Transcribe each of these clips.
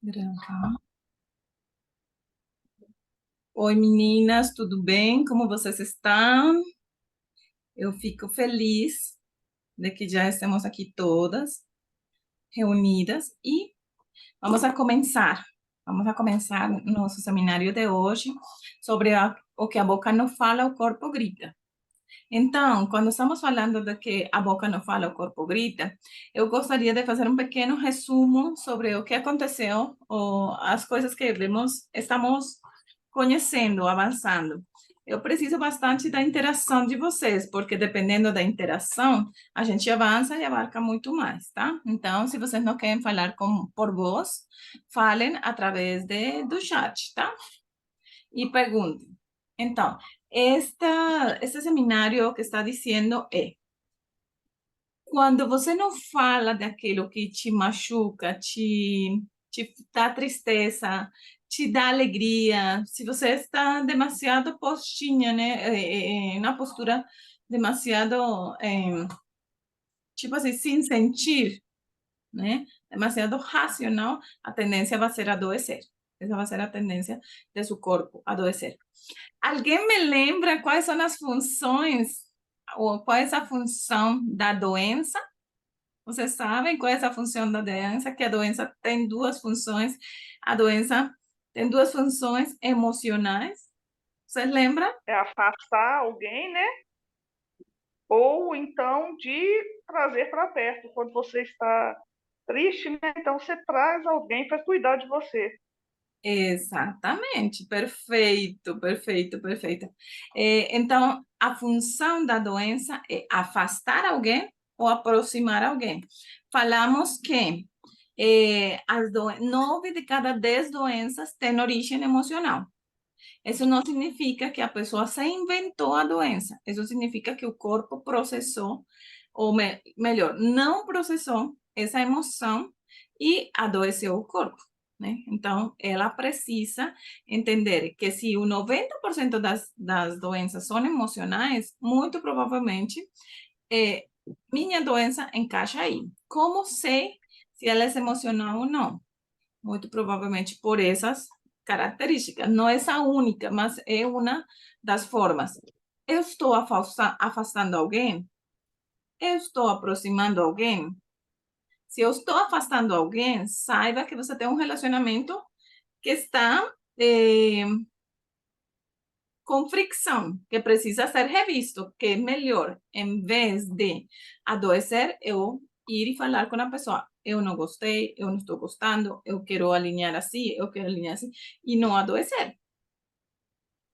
Branca. Oi, meninas, tudo bem? Como vocês estão? Eu fico feliz de que já estamos aqui todas reunidas e vamos a começar. Vamos a começar nosso seminário de hoje sobre o que a boca não fala, o corpo grita. Então, quando estamos falando de que a boca não fala, o corpo grita, eu gostaria de fazer um pequeno resumo sobre o que aconteceu ou as coisas que estamos conhecendo, avançando. Eu preciso bastante da interação de vocês, porque dependendo da interação, a gente avança e abarca muito mais, tá? Então, se vocês não querem falar por voz, falem através do chat, tá? E perguntem. Então, este seminário que está dizendo é: quando você não fala daquilo que te machuca, te dá tristeza, te dá alegria, se você está demasiado postinha, né, na postura demasiado, tipo assim, sem sentir, né, demasiado racional, a tendência vai ser adoecer. Essa vai ser a tendência de seu corpo, adoecer. Alguém me lembra quais são as funções, ou qual é a função da doença? Vocês sabem qual é a função da doença? Que a doença tem duas funções. A doença tem duas funções emocionais. Vocês lembram? É afastar alguém, né? Ou então de trazer para perto. Quando você está triste, né? Então você traz alguém para cuidar de você. Exatamente, perfeito, perfeito, perfeito. Então, a função da doença é afastar alguém ou aproximar alguém. Falamos que 9 de cada 10 doenças têm origem emocional. Isso não significa que a pessoa se inventou a doença. Isso significa que o corpo processou, ou melhor, não processou essa emoção e adoeceu o corpo, né? Então, ela precisa entender que se o 90% das doenças são emocionais, muito provavelmente é, minha doença encaixa aí. Como sei se ela é emocional ou não? Muito provavelmente por essas características. Não é a única, mas é uma das formas. Eu estou afastando alguém? Eu estou aproximando alguém? Se eu estou afastando alguém, saiba que você tem um relacionamento que está com fricção, que precisa ser revisto, que é melhor, em vez de adoecer, eu ir e falar com a pessoa, eu não gostei, eu não estou gostando, eu quero alinhar assim, eu quero alinhar assim, e não adoecer.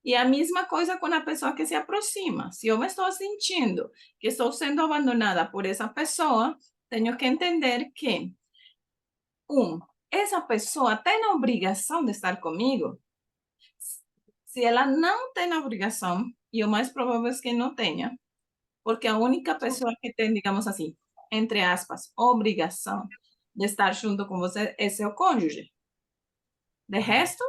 E a mesma coisa com a pessoa que se aproxima. Se eu me estou sentindo que estou sendo abandonada por essa pessoa, tenho que entender que, essa pessoa tem a obrigação de estar comigo. Se ela não tem a obrigação, e o mais provável é que não tenha, porque a única pessoa que tem, digamos assim, entre aspas, obrigação de estar junto com você é seu cônjuge. De resto,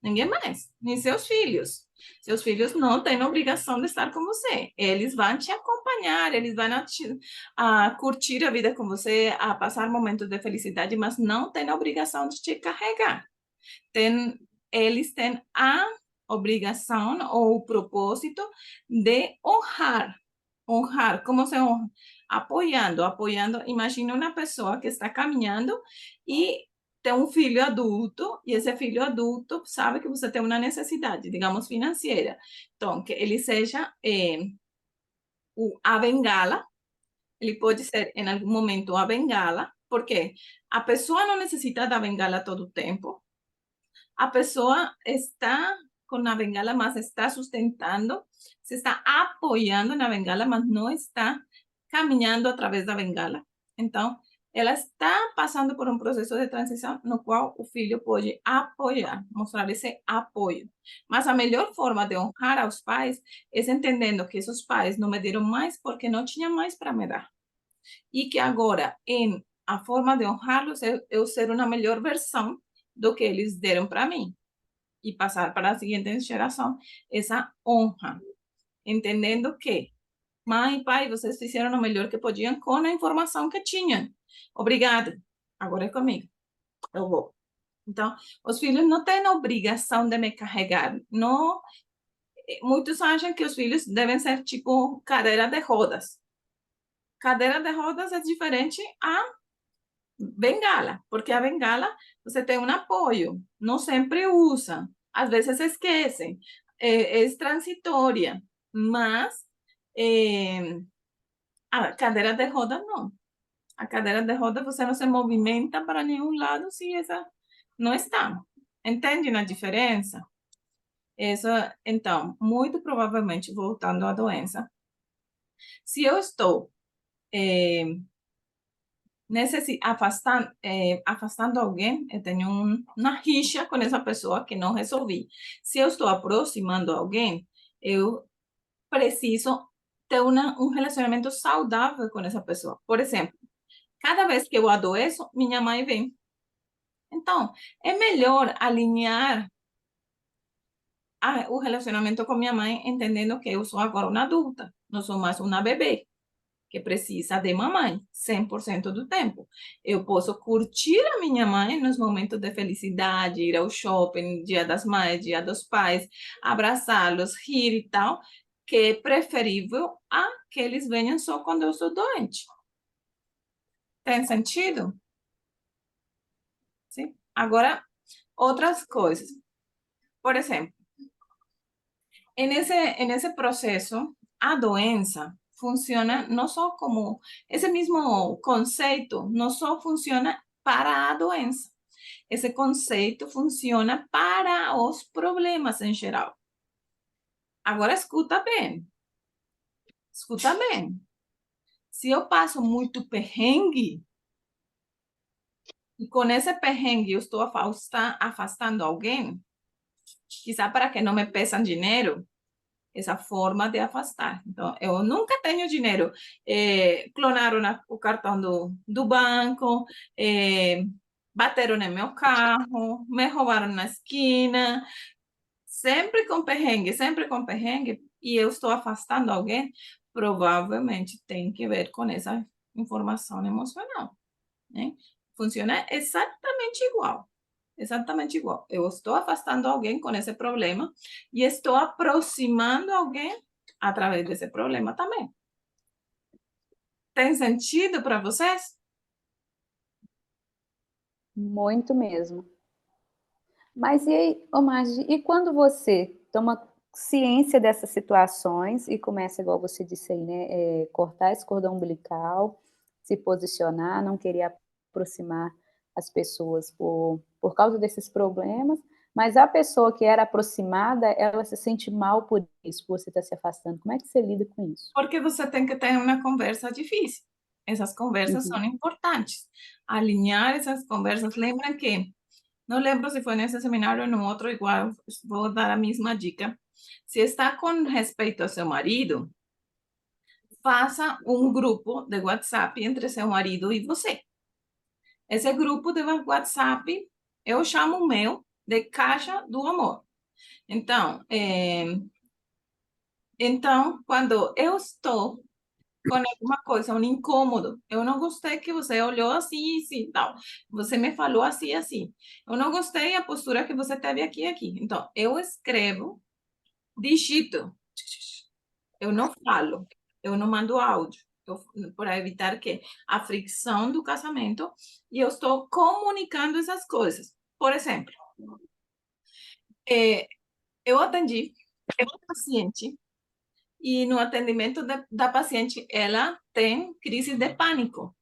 ninguém mais, nem seus filhos. Seus filhos não têm obrigação de estar com você. Eles vão te acompanhar, eles vão a curtir a vida com você, a passar momentos de felicidade, mas não têm a obrigação de te carregar. Eles têm a obrigação ou o propósito de honrar. Honrar, como se honra? Apoiando, apoiando. Imagina uma pessoa que está caminhando e tem um filho adulto, e esse filho adulto sabe que você tem uma necessidade, digamos, financeira. Então, que ele seja a bengala, ele pode ser em algum momento a bengala, porque a pessoa não necessita da bengala todo o tempo, a pessoa está con la bengala, mas está sustentando, se está apoiando na bengala, mas não está caminhando através da bengala. Então, ela está passando por um processo de transição no qual o filho pode apoiar, mostrar esse apoio. Mas a melhor forma de honrar aos pais é entendendo que esses pais não me deram mais porque não tinha mais para me dar. E que agora, em a forma de honrá-los, eu ser uma melhor versão do que eles deram para mim e passar para a seguinte geração essa honra, entendendo que mãe e pai, vocês fizeram o melhor que podiam com a informação que tinham. Obrigada. Agora é comigo. Eu vou. Então, os filhos não têm a obrigação de me carregar. Não, muitos acham que os filhos devem ser tipo cadeira de rodas. Cadeira de rodas é diferente a bengala, porque a bengala você tem um apoio, não sempre usa, às vezes esquecem, é transitória, mas a cadeira de roda não. A cadeira de roda você não se movimenta para nenhum lado se essa não está. Entende a diferença? Isso, então, muito provavelmente, voltando à doença, se eu estou afastando alguém, eu tenho uma rixa com essa pessoa que não resolvi. Se eu estou aproximando alguém, eu preciso ter um relacionamento saudável com essa pessoa. Por exemplo, cada vez que eu adoeço, minha mãe vem. Então, é melhor alinhar o relacionamento com minha mãe, entendendo que eu sou agora uma adulta, não sou mais uma bebê que precisa de mamãe 100% do tempo. Eu posso curtir a minha mãe nos momentos de felicidade, ir ao shopping, Dia das Mães, Dia dos Pais, abraçá-los, rir e tal, que é preferível a que eles venham só quando eu sou doente. Tem sentido? Sim? Agora, outras coisas. Por exemplo, nesse processo, a doença funciona não só como esse mesmo conceito, não só funciona para a doença. Esse conceito funciona para os problemas em geral. Agora escuta bem. Escuta bem. Se eu passo muito perrengue, e com esse perrengue eu estou afastando alguém, quizá para que não me peçam dinheiro, essa forma de afastar. Então, eu nunca tenho dinheiro. Clonaram o cartão do banco, bateram no meu carro, me roubaram na esquina, sempre com perrengue, e eu estou afastando alguém, provavelmente tem que ver com essa informação emocional, né? Funciona exatamente igual. Exatamente igual. Eu estou afastando alguém com esse problema e estou aproximando alguém através desse problema também. Tem sentido para vocês? Muito mesmo. Mas e aí, ô Margi, e quando você toma ciência dessas situações e começa, igual você disse aí, né, cortar esse cordão umbilical, se posicionar, não querer aproximar as pessoas por causa desses problemas, mas a pessoa que era aproximada, ela se sente mal por isso, por você estar se afastando. Como é que você lida com isso? Porque você tem que ter uma conversa difícil. Essas conversas Uhum. são importantes. Alinhar essas conversas. Lembra que, não lembro se foi nesse seminário ou no outro, igual, vou dar a mesma dica. Se está com respeito ao seu marido, faça um grupo de WhatsApp entre seu marido e você. Esse grupo de WhatsApp, eu chamo o meu de Caixa do Amor. Então, quando eu estou com alguma coisa, um incômodo, eu não gostei que você olhou assim, assim, tal. Você me falou assim, assim. Eu não gostei da postura que você teve aqui, aqui. Então, eu escrevo, digito. Eu não falo, eu não mando áudio, para evitar que a fricção do casamento, e eu estou comunicando essas coisas. Por exemplo, eu atendi uma paciente e no atendimento da paciente ela tem crise de pânico.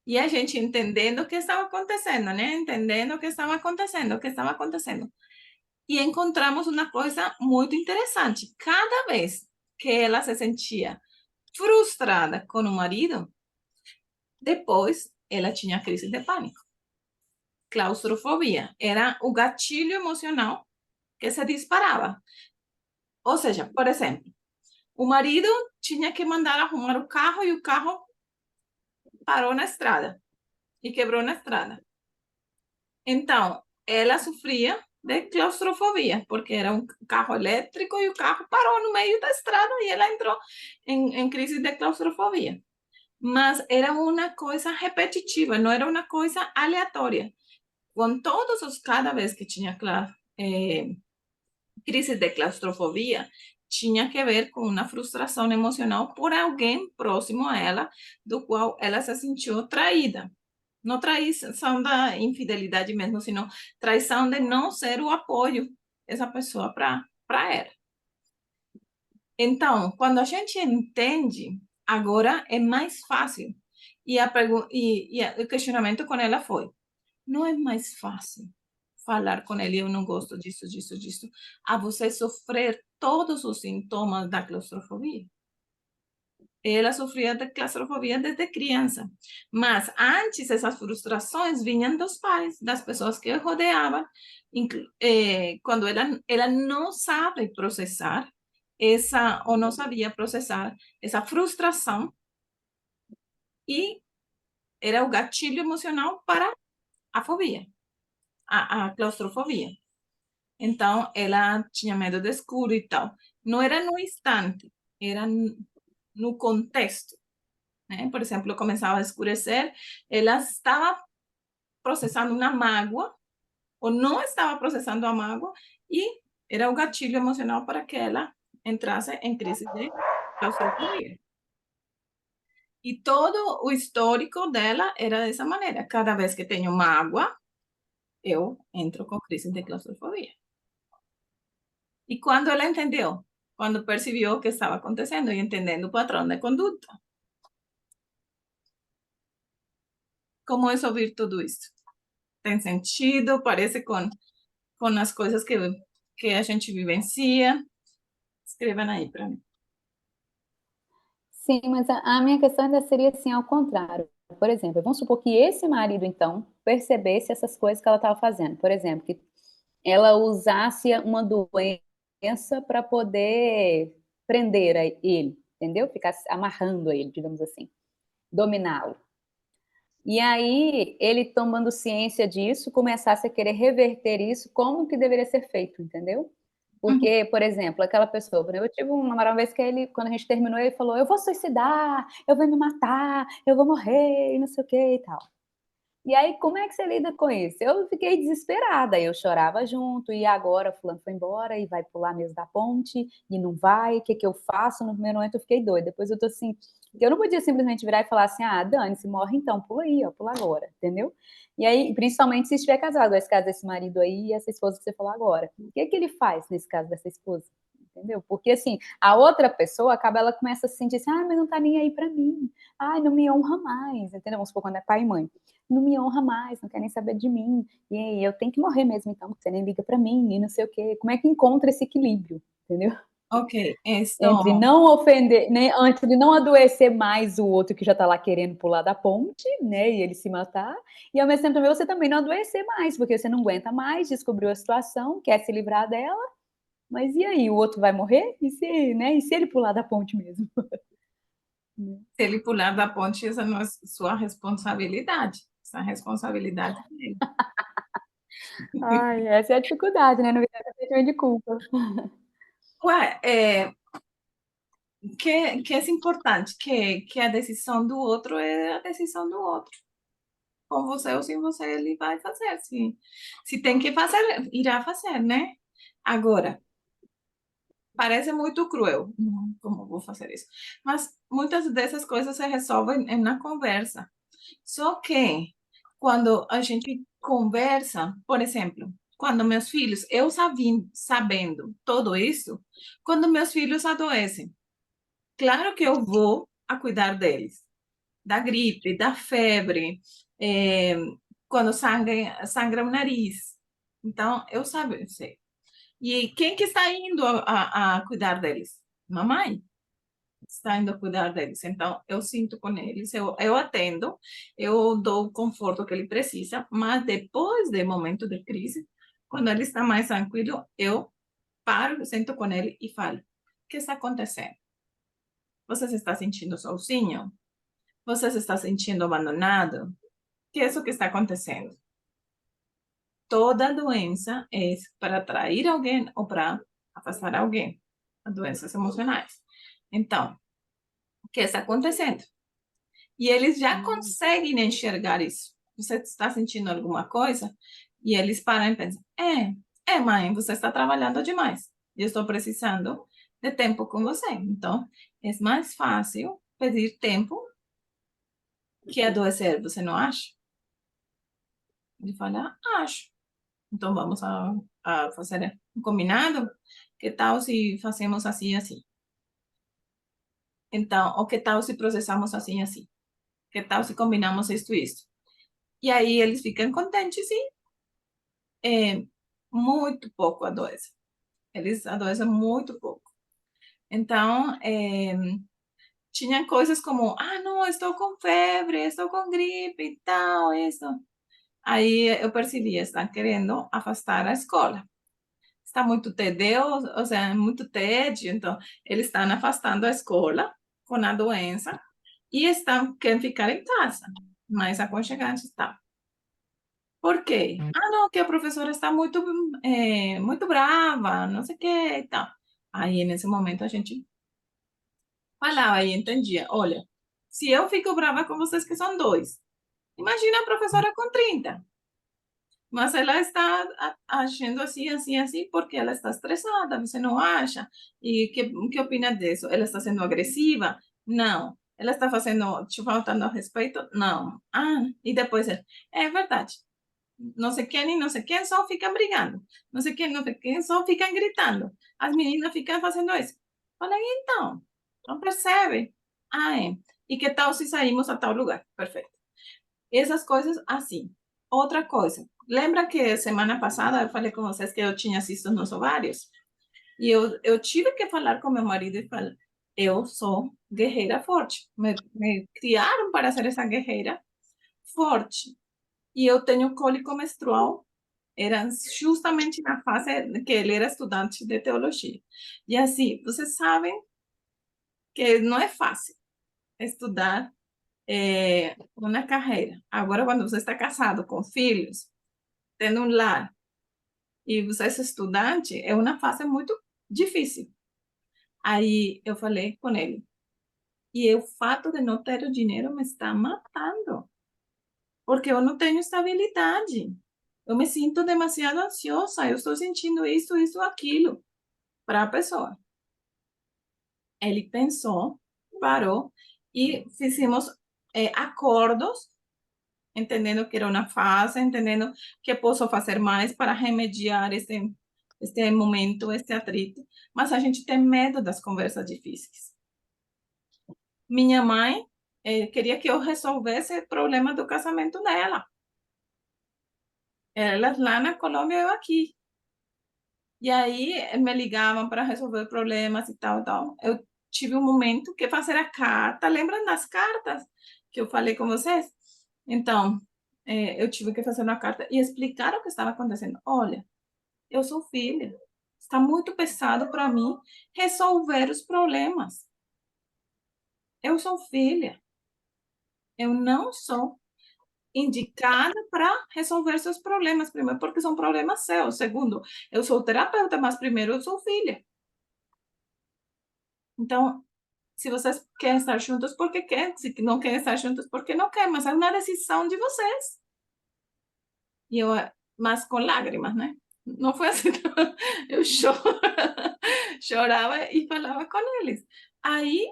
E a gente entendendo o que estava acontecendo, né? Entendendo o que estava acontecendo, o que estava acontecendo. E encontramos uma coisa muito interessante. Cada vez que ela se sentia frustrada com o marido, depois ela tinha crise de pânico. Claustrofobia era o gatilho emocional que se disparava. Ou seja, por exemplo, o marido tinha que mandar arrumar o carro e o carro parou na estrada e quebrou na estrada. Então, ela sofria de claustrofobia, porque era um carro elétrico e o carro parou no meio da estrada e ela entrou em crise de claustrofobia. Mas era uma coisa repetitiva, não era uma coisa aleatória. com cada vez que tinha crise de claustrofobia, tinha que ver com uma frustração emocional por alguém próximo a ela, do qual ela se sentiu traída. Não traição da infidelidade mesmo, sino traição de não ser o apoio dessa pessoa para ela. Então, quando a gente entende, agora é mais fácil. E o questionamento com ela foi: não é mais fácil falar com ele, eu não gosto disso, disso, disso, a você sofrer todos os sintomas da claustrofobia? Ela sofria de claustrofobia desde criança, mas antes essas frustrações vinham dos pais, das pessoas que a rodeavam, quando ela não sabe processar ou não sabia processar essa frustração, e era o gatilho emocional para a fobia, a claustrofobia. Então, ela tinha medo do escuro e tal. Não era no instante, era no contexto. Né? Por exemplo, começava a escurecer, ela estava processando uma mágoa, ou não estava processando a mágoa, e era o gatilho emocional para que ela entrasse em crise de claustrofobia. E todo o histórico dela era dessa maneira. Cada vez que tenho mágoa, eu entro com crise de claustrofobia. E quando ela entendeu, quando percebeu o que estava acontecendo e entendendo o padrão de conduta. Como é ouvir tudo isso? Tem sentido? Parece com as coisas que a gente vivencia? Escrevam aí para mim. Sim, mas a minha questão ainda seria assim, ao contrário. Por exemplo, vamos supor que esse marido, então, percebesse essas coisas que ela estava fazendo. Por exemplo, que ela usasse uma doença para poder prender ele, entendeu? Ficar amarrando ele, digamos assim, dominá-lo. E aí, ele tomando ciência disso, começasse a querer reverter isso, como que deveria ser feito, entendeu? Porque, por exemplo, aquela pessoa, eu tive um namorado uma vez que ele, quando a gente terminou, ele falou: eu vou suicidar, eu vou me matar, eu vou morrer, e não sei o que e tal. E aí, como é que você lida com isso? Eu fiquei desesperada, eu chorava junto, e agora fulano foi embora e vai pular mesmo da ponte, e não vai, o que que eu faço? No primeiro momento eu fiquei doida, depois eu tô assim, eu não podia simplesmente virar e falar assim, ah, Dani, se morre então, pula aí, ó, pula agora, entendeu? E aí, principalmente se estiver casado, esse caso desse marido aí e essa esposa que você falou agora. O que que ele faz nesse caso dessa esposa? Entendeu? Porque assim, a outra pessoa acaba, ela começa a se sentir assim, ah, mas não tá nem aí pra mim, ai, não me honra mais, entendeu? Vamos supor quando é pai e mãe, não me honra mais, não quer nem saber de mim, e aí eu tenho que morrer mesmo então, porque você nem liga pra mim, e não sei o quê. Como é que encontra esse equilíbrio, entendeu? Ok, Entre não ofender, né, antes de não adoecer mais o outro que já tá lá querendo pular da ponte, né, e ele se matar, e ao mesmo tempo também você também não adoecer mais, porque você não aguenta mais, descobriu a situação, quer se livrar dela, mas e aí, o outro vai morrer? E se ele pular da ponte mesmo? Se ele pular da ponte, essa não é sua responsabilidade. Essa é a responsabilidade dele. Ai, essa é a dificuldade, né? Não virar sentimento de culpa. Ué, que é importante, que a decisão do outro é a decisão do outro. Com você ou sem você, ele vai fazer. Se tem que fazer, irá fazer, né? Agora, parece muito cruel. Como vou fazer isso? Mas muitas dessas coisas se resolvem na conversa. Só que quando a gente conversa, por exemplo, quando meus filhos, eu sabendo tudo isso, quando meus filhos adoecem, claro que eu vou a cuidar deles, da gripe, da febre, quando sangra o nariz. Então, eu sei. E quem que está indo a cuidar deles? Mamãe está indo a cuidar deles. Então, eu sinto com eles, eu atendo, eu dou o conforto que ele precisa, mas depois do momento de crise, quando ele está mais tranquilo, eu paro, sento com ele e falo: o que está acontecendo? Você se está sentindo sozinho? Você se está sentindo abandonado? O que é isso que está acontecendo? Toda doença é para atrair alguém ou para afastar alguém. As doenças emocionais. Então, o que está acontecendo? E eles já conseguem enxergar isso. Você está sentindo alguma coisa? E eles param e pensam, mãe, você está trabalhando demais. Eu estou precisando de tempo com você. Então, é mais fácil pedir tempo que adoecer, você não acha? Ele fala, acho. Então, vamos a fazer um combinado? Que tal se fazemos assim, assim? Então, ou que tal se processamos assim, assim? Que tal se combinamos isto e isto? E aí eles ficam contentes e muito pouco adoecem. Eles adoecem muito pouco. Então, tinha coisas como, não, estou com febre, estou com gripe e tal, isso. Aí eu percebi, estão querendo afastar a escola. Está muito tedioso, ou seja, muito tédio, então eles estão afastando a escola com a doença e estão querendo ficar em casa, mais aconchegante está. Por quê? Não, que a professora está muito brava, não sei o que e tal. Aí, nesse momento, a gente falava e entendia, olha, se eu fico brava com vocês que são dois, imagina a professora com 30. Mas ela está agindo assim, assim, assim, porque ela está estressada, você não acha? E que opina disso? Ela está sendo agressiva? Não. Ela está fazendo, te faltando respeito? Não. E depois, é verdade. Não sei quem e não sei quem só ficam brigando. Não sei quem só ficam gritando. As meninas ficam fazendo isso. Falei, então, não percebe? É. E que tal se saímos a tal lugar? Perfeito. Essas coisas assim. Outra coisa, lembra que semana passada eu falei com vocês que eu tinha cistos nos ovários? E eu tive que falar com meu marido e falar, eu sou guerreira forte. Me criaram para ser essa guerreira forte. E eu tenho cólico menstrual. Era justamente na fase que ele era estudante de teologia. E assim, vocês sabem que não é fácil estudar uma carreira. Agora, quando você está casado, com filhos, tendo um lar, e você é estudante, é uma fase muito difícil. Aí eu falei com ele, e o fato de não ter o dinheiro me está matando, porque eu não tenho estabilidade. Eu me sinto demasiado ansiosa, eu estou sentindo isso, aquilo, para a pessoa. Ele pensou, parou, e fizemos acordos, entendendo que era uma fase, entendendo que posso fazer mais para remediar este momento, este atrito, mas a gente tem medo das conversas difíceis. Minha mãe queria que eu resolvesse o problema do casamento dela. Ela lá na Colômbia, eu aqui. E aí me ligavam para resolver problemas e tal, tal. Eu tive um momento que fazer a carta, lembram das cartas que eu falei com vocês? Então, eu tive que fazer uma carta e explicar o que estava acontecendo. Olha, eu sou filha, está muito pesado para mim resolver os problemas. Eu sou filha, eu não sou indicada para resolver seus problemas, primeiro, porque são problemas seus. Segundo, eu sou terapeuta, mas primeiro eu sou filha. Então, se vocês querem estar juntos, porque quer. Se não querem estar juntos, porque não quer. Mas é uma decisão de vocês. E eu, mas com lágrimas, né? Não foi assim. Eu chorava e falava com eles. Aí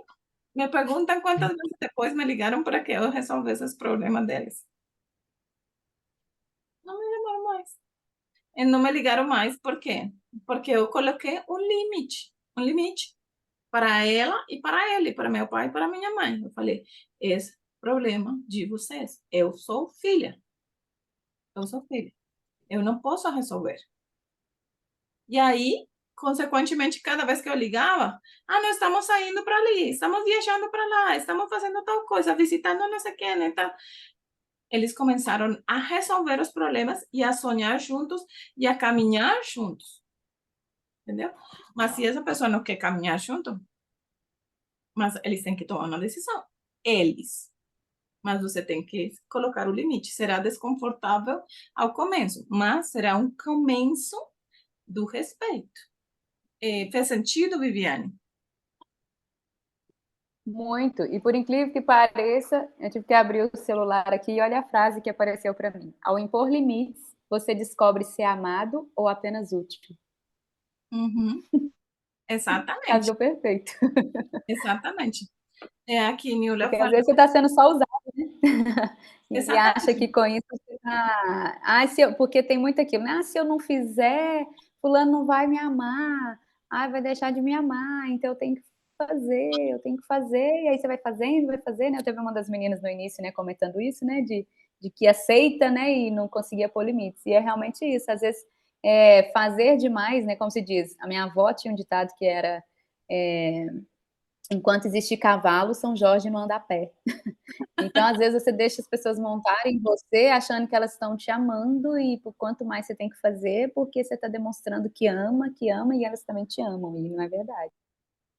me perguntam quantas vezes depois me ligaram para que eu resolvesse os problemas deles. Não me ligaram mais. E não me ligaram mais, por quê? Porque eu coloquei um limite para ela e para ele, para meu pai e para minha mãe. Eu falei, esse problema de vocês. Eu sou filha. Eu não posso resolver. E aí, consequentemente, cada vez que eu ligava, nós estamos saindo para ali, estamos viajando para lá, estamos fazendo tal coisa, visitando não sei quem, né? Tal. Eles começaram a resolver os problemas e a sonhar juntos e a caminhar juntos. Entendeu? Mas se essa pessoa não quer caminhar junto, mas eles têm que tomar uma decisão. Eles. Mas você tem que colocar o limite. Será desconfortável ao começo, mas será um começo do respeito. Fez sentido, Viviane? Muito. E por incrível que pareça, eu tive que abrir o celular aqui e olha a frase que apareceu para mim. Ao impor limites, você descobre ser amado ou apenas útil. Uhum. Exatamente, Casou perfeito. exatamente. É aqui, Nila Porque às fala, vezes você está sendo só usado, né? E acha que exatamente, com isso você está... porque tem muito aquilo, né? Se eu não fizer, fulano não vai me amar, vai deixar de me amar, então eu tenho que fazer, e aí você vai fazer, né? Eu teve uma das meninas no início, né, comentando isso, né, de que aceita, né, e não conseguia pôr limites, e é realmente isso, às vezes fazer demais, né, como se diz, a minha avó tinha um ditado que era... enquanto existe cavalo, São Jorge não anda a pé. Então, às vezes, você deixa as pessoas montarem em você, achando que elas estão te amando, e por quanto mais você tem que fazer, porque você está demonstrando que ama, e elas também te amam, e não é verdade.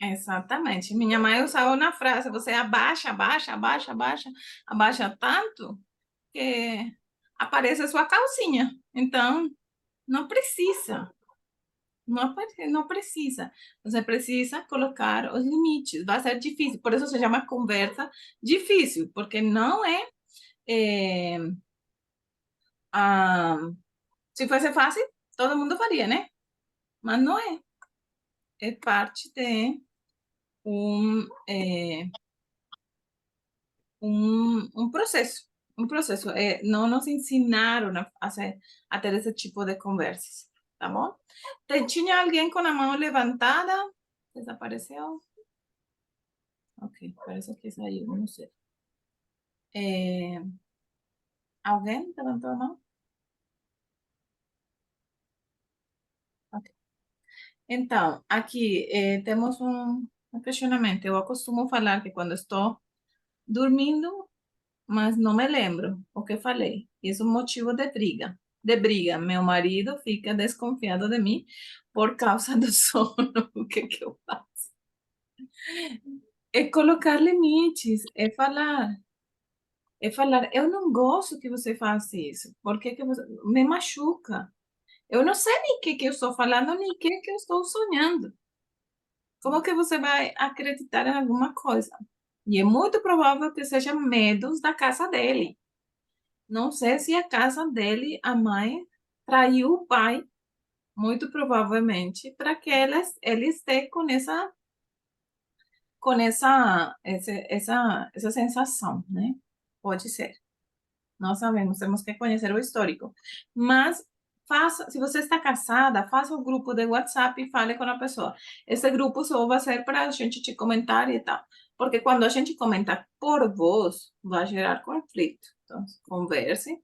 exatamente. Minha mãe usava uma frase, você abaixa, abaixa, abaixa, abaixa, abaixa tanto que aparece a sua calcinha. Então, não precisa. Não precisa. Você precisa colocar os limites. Vai ser difícil. Por isso se chama conversa difícil, porque não é, ah, se fosse fácil, todo mundo faria, né? Mas não é. É parte de um, um processo. Um processo. Não nos ensinaram a ter esse tipo de conversas, tá bom? Tinha alguém com a mão levantada? Desapareceu? Ok, parece que saiu, não sei. Alguém levantou a mão? Ok. Então, aqui temos um questionamento. Eu costumo falar que quando estou dormindo, mas não me lembro o que falei. Isso é um motivo de briga. De briga. Meu marido fica desconfiado de mim por causa do sono. O que eu faço? É colocar limites, eu não gosto que você faça isso, porque que você me machuca. Eu não sei nem o que eu estou falando, nem o que eu estou sonhando. Como que você vai acreditar em alguma coisa? E é muito provável que seja medos da casa dele. Não sei se a casa dele, a mãe, traiu o pai, muito provavelmente, para que ele esteja essa sensação, né? Pode ser. Não sabemos, temos que conhecer o histórico. Mas faça, se você está casada, faça um grupo de WhatsApp e fale com a pessoa. Esse grupo só vai ser para a gente te comentar e tal. Porque quando a gente comenta por voz, vai gerar conflito. Então, converse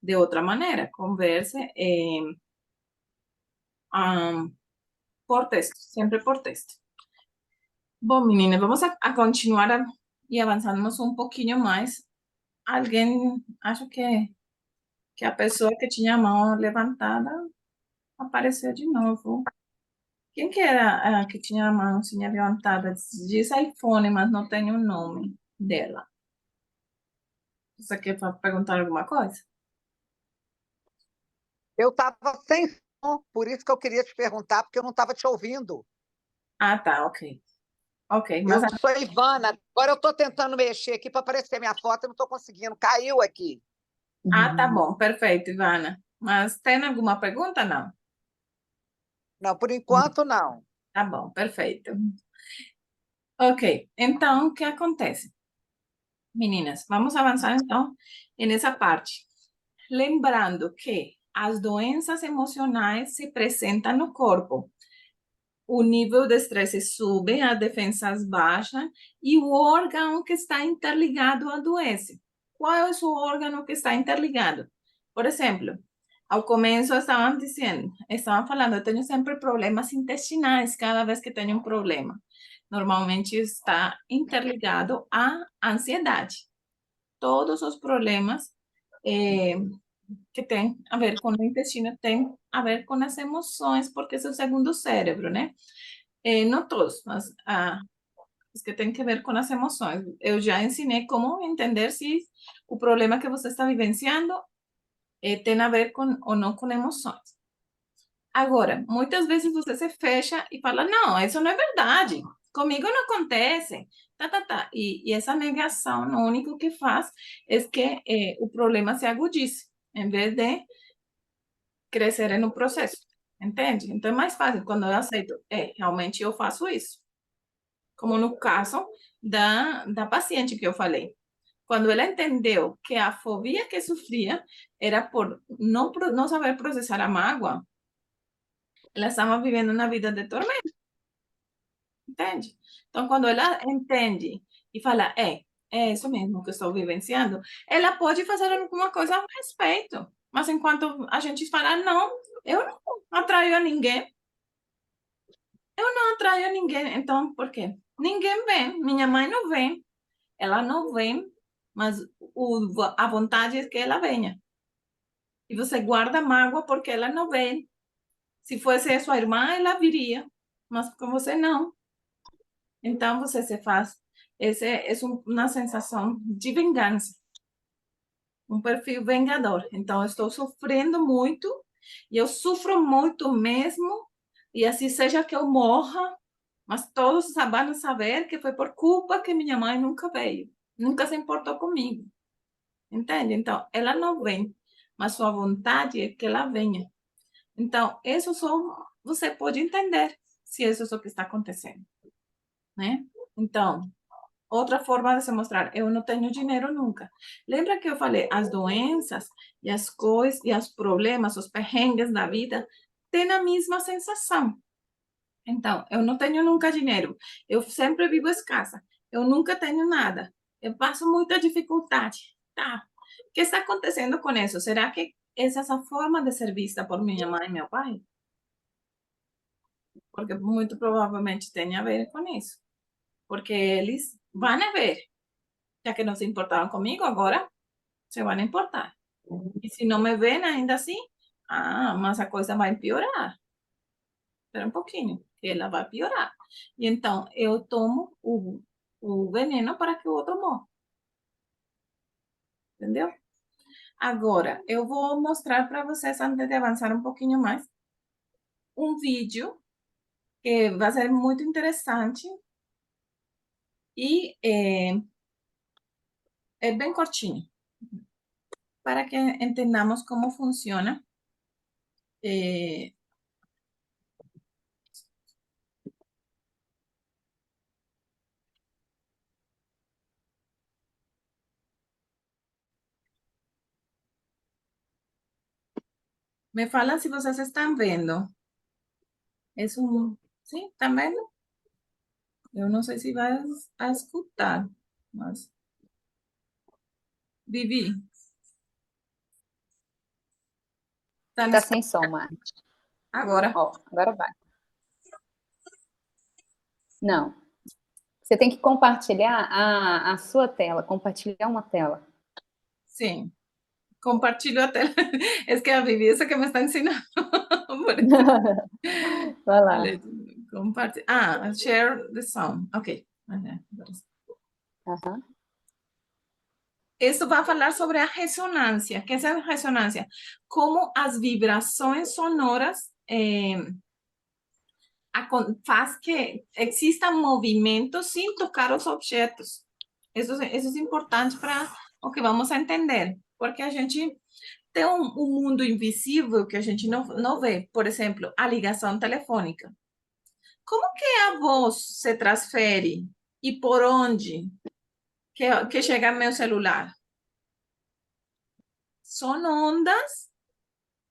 de outra maneira. Converse por texto, sempre por texto. Bom, meninas, vamos a continuar e avançarmos um pouquinho mais. Alguém, acho que a pessoa que tinha a mão levantada apareceu de novo. Quem que era a que tinha a mãozinha levantada? Diz iPhone, mas não tem o nome dela. Você quer perguntar alguma coisa? Eu estava sem som, por isso que eu queria te perguntar, porque eu não estava te ouvindo. Ah, tá, ok. Ok, mas... Eu sou Ivana, agora eu estou tentando mexer aqui para aparecer minha foto, eu não estou conseguindo, caiu aqui. Ah, tá bom, perfeito, Ivana. Mas tem alguma pergunta? Não. Não, por enquanto não. Tá bom, perfeito. Ok, então, o que acontece? Meninas, vamos avançar então nessa parte. Lembrando que as doenças emocionais se apresentam no corpo. O nível de estresse sube, as defesas baixam e o órgão que está interligado adoece. Qual é o órgão que está interligado? Por exemplo, ao começo estavam falando, eu tenho sempre problemas intestinais cada vez que tenho um problema. Normalmente está interligado à ansiedade. Todos os problemas que têm a ver com o intestino têm a ver com as emoções, porque é o segundo cérebro, né? Não todos, mas os que têm que ver com as emoções. Eu já ensinei como entender se o problema que você está vivenciando tem a ver com ou não com emoções. Agora, muitas vezes você se fecha e fala, não, isso não é verdade, comigo não acontece, tá. E essa negação, o único que faz é que o problema se agudize, em vez de crescerem no processo, entende? Então é mais fácil quando eu aceito, realmente eu faço isso. Como no caso da paciente que eu falei. Quando ela entendeu que a fobia que sofria era por não saber processar a mágoa, ela estava vivendo uma vida de tormento, entende? Então, quando ela entende e fala, é isso mesmo que estou vivenciando, ela pode fazer alguma coisa a respeito. Mas enquanto a gente fala, não, eu não atraio a ninguém, não atraio a ninguém. Então, por quê? Ninguém vem, minha mãe não vem, ela não vem, mas a vontade é que ela venha. E você guarda mágoa porque ela não vem. Se fosse a sua irmã, ela viria, mas com você não. Então, você se faz. Essa é uma sensação de vingança, um perfil vingador. Então, eu estou sofrendo muito, e eu sofro muito mesmo, e assim seja que eu morra, mas todos vão saber que foi por culpa que minha mãe nunca veio, nunca se importou comigo. Entende? Então, ela não vem, mas sua vontade é que ela venha. Então, isso só você pode entender se isso é o que está acontecendo, né? Então, outra forma de se mostrar, eu não tenho dinheiro nunca. Lembra que eu falei, as doenças e as coisas e os problemas, os perrengues da vida têm a mesma sensação. Então, eu não tenho nunca dinheiro. Eu sempre vivo escassa. Eu nunca tenho nada. Eu passo muita dificuldade. Tá. O que está acontecendo com isso? Será que essa é essa forma de ser vista por minha mãe e meu pai? Porque muito provavelmente tem a ver com isso. Porque eles vão ver. Já que não se importaram comigo, agora se vão importar. E se não me veem ainda assim, mas a coisa vai piorar. Espera um pouquinho, que ela vai piorar. E então, eu tomo o veneno para que o outro morra. Entendeu? Agora, eu vou mostrar para vocês, antes de avançar um pouquinho mais, um vídeo que vai ser muito interessante e é bem curtinho, para que entendamos como funciona. Me falam se vocês estão vendo. Sim, estão vendo? Eu não sei se vai a escutar, mas... Vivi, tá Tá sem som, Mari. agora. Ó, agora vai. Não. Você tem que compartilhar a sua tela, compartilhar uma tela. Sim. Compartilho a tela. É que a Vivi, essa que me está ensinando. Vai lá. Share the sound. Ok. Uhum. Isso vai falar sobre a ressonância. O que é a ressonância? Como as vibrações sonoras faz que exista movimento sem tocar os objetos. Isso é importante para o que vamos a entender, porque a gente tem um mundo invisível que a gente não vê. Por exemplo, a ligação telefônica. Como que a voz se transfere e por onde que chega meu celular? São ondas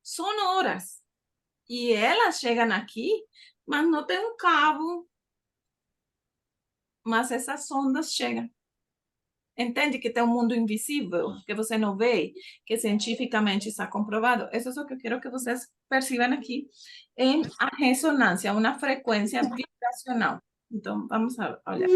sonoras. E elas chegam aqui, mas não tem um cabo. Mas essas ondas chegam. Entende que tem um mundo invisível, que você não vê, que cientificamente está comprovado? Isso é o que eu quero que vocês percebam aqui em a ressonância, uma frequência vibracional. Então, vamos a olhar.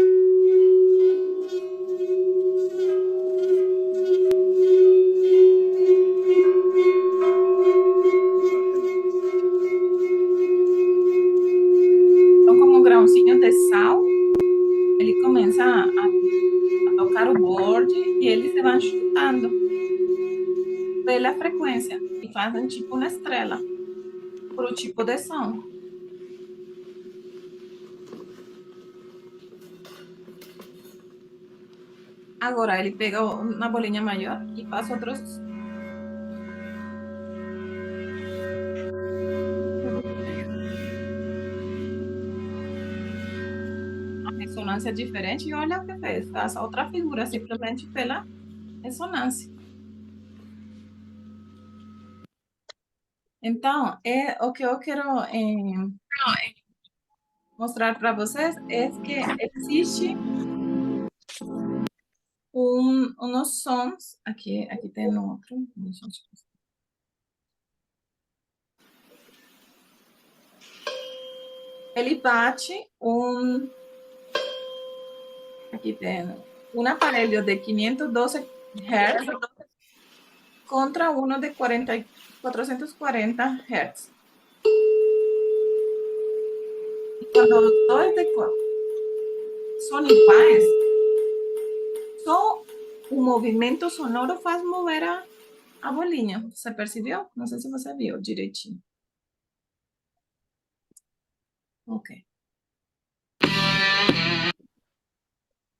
Então, como um grãozinho de sal, ele começa a tocar o borde e eles se vão chutando pela frequência e fazem tipo uma estrela para o tipo de som. Agora ele pega uma bolinha maior e passa outros. ressonância diferente e olha o que fez. Faz outra figura simplesmente pela ressonância. Então, o que eu quero mostrar para vocês é que existe uns sons. Aqui tem outro. Ele bate aqui tem um aparelho de 512 Hz contra uno de 440 Hz. E quando os dois são iguais, só o movimento sonoro faz mover a bolinha. Você percebeu? Não sei se você viu direitinho. Ok.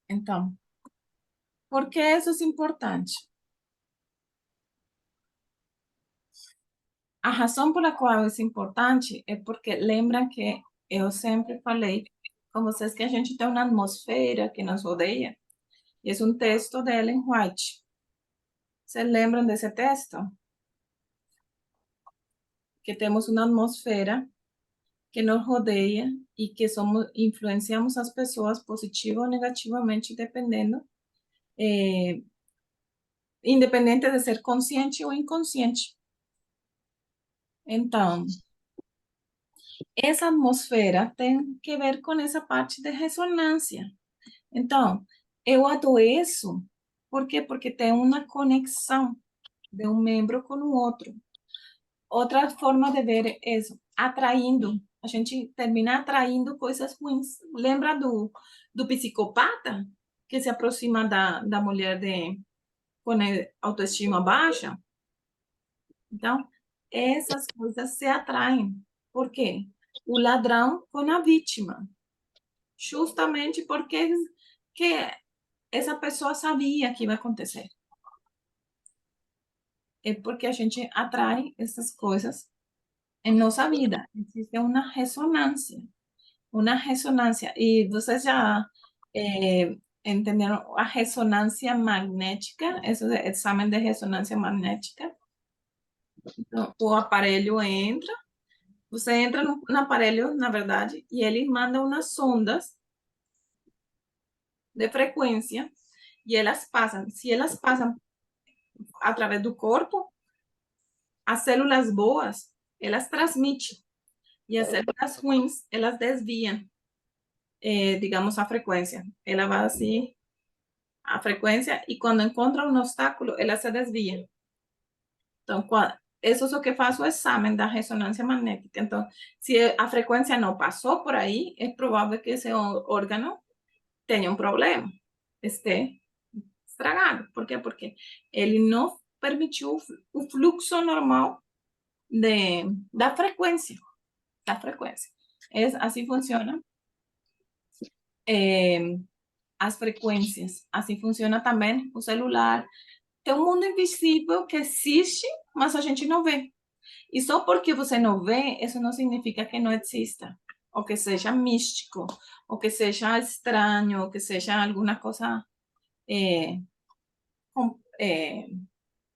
Então, por que isso é importante? A razão pela qual isso é importante é porque lembra que eu sempre falei com vocês que a gente tem uma atmosfera que nos rodeia. E é um texto de Ellen White. ¿Se lembram desse texto? Que temos uma atmosfera que nos rodeia e que influenciamos as pessoas positiva ou negativamente, dependendo, independente de ser consciente ou inconsciente. Então, essa atmosfera tem que ver com essa parte de ressonância. Então, eu adoeço, por quê? Porque tem uma conexão de um membro com o outro. Outra forma de ver é isso, atraindo. A gente termina atraindo coisas ruins. Lembra do psicopata que se aproxima da mulher com autoestima baixa? Então, essas coisas se atraem. Por quê? O ladrão com a vítima. Justamente porque que essa pessoa sabia que ia acontecer. É porque a gente atrai essas coisas em nossa vida. Existe uma ressonância. Uma ressonância. E vocês já entenderam a ressonância magnética? Esse é o exame de ressonância magnética. Então, o aparelho entra, você entra no aparelho, na verdade, e ele manda umas ondas de frequência e elas passam. Se elas passam através do corpo, as células boas, elas transmitem. E as células ruins, elas desviam, digamos, a frequência. Ela vai assim, a frequência, e quando encontra um obstáculo, ela se desvia. Então, isso é o que faz o exame da ressonância magnética. Então, se a frequência não passou por aí, é provável que esse órgão tenha um problema, esteja estragado. Por quê? Porque ele não permitiu o fluxo normal da frequência. Da frequência. Assim funciona as frequências. Assim funciona também o celular. Tem um mundo invisível que existe, mas a gente não vê. E só porque você não vê, isso não significa que não exista. Ou que seja místico, ou que seja estranho, ou que seja alguma coisa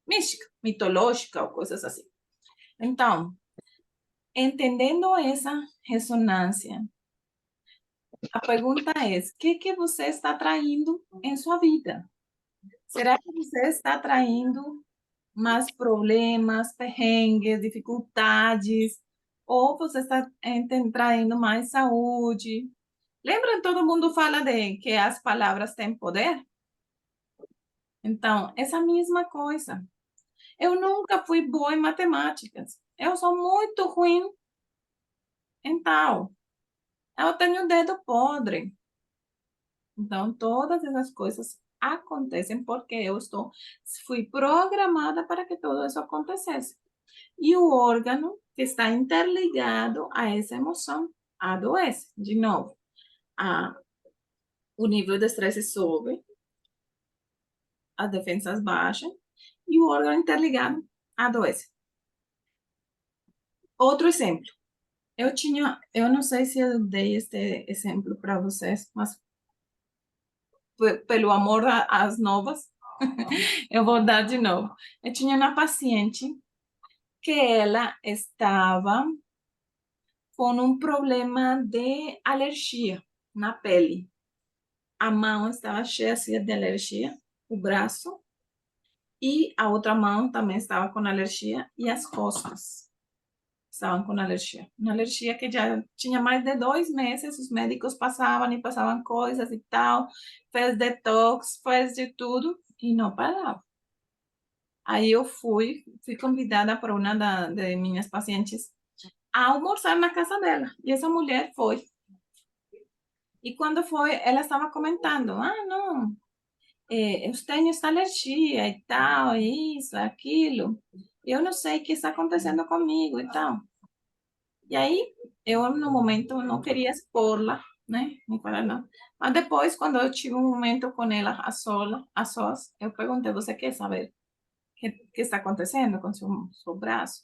mística, mitológica, ou coisas assim. Então, entendendo essa ressonância, a pergunta é: o que você está atraindo em sua vida? Será que você está atraindo mais problemas, perrengues, dificuldades? Ou você está atraindo mais saúde? Lembra, todo mundo fala de que as palavras têm poder? Então, essa mesma coisa. Eu nunca fui boa em matemáticas. Eu sou muito ruim em tal. Eu tenho dedo podre. Então, todas essas coisas acontecem porque fui programada para que tudo isso acontecesse. E o órgão que está interligado a essa emoção adoece. De novo, o nível de estresse sobe, as defensas baixam e o órgão interligado adoece. Outro exemplo. Eu não sei se eu dei este exemplo para vocês, mas pelo amor às novas, eu vou dar de novo. Eu tinha uma paciente que ela estava com um problema de alergia na pele. A mão estava cheia assim, de alergia, o braço, e a outra mão também estava com alergia, e as costas estavam com alergia. Uma alergia que já tinha mais de 2 meses, os médicos passavam e passavam coisas e tal, fez detox, fez de tudo, e não parava. Aí eu fui convidada por uma de minhas pacientes a almoçar na casa dela, e essa mulher foi. E quando foi, ela estava comentando, não, eu tenho essa alergia e tal, isso, aquilo. Eu não sei o que está acontecendo comigo e tal. E aí, eu no momento não queria expor-la, né? Nem falar não. Mas depois, quando eu tive um momento com ela a sós, eu perguntei, você quer saber o que está acontecendo com seu braço?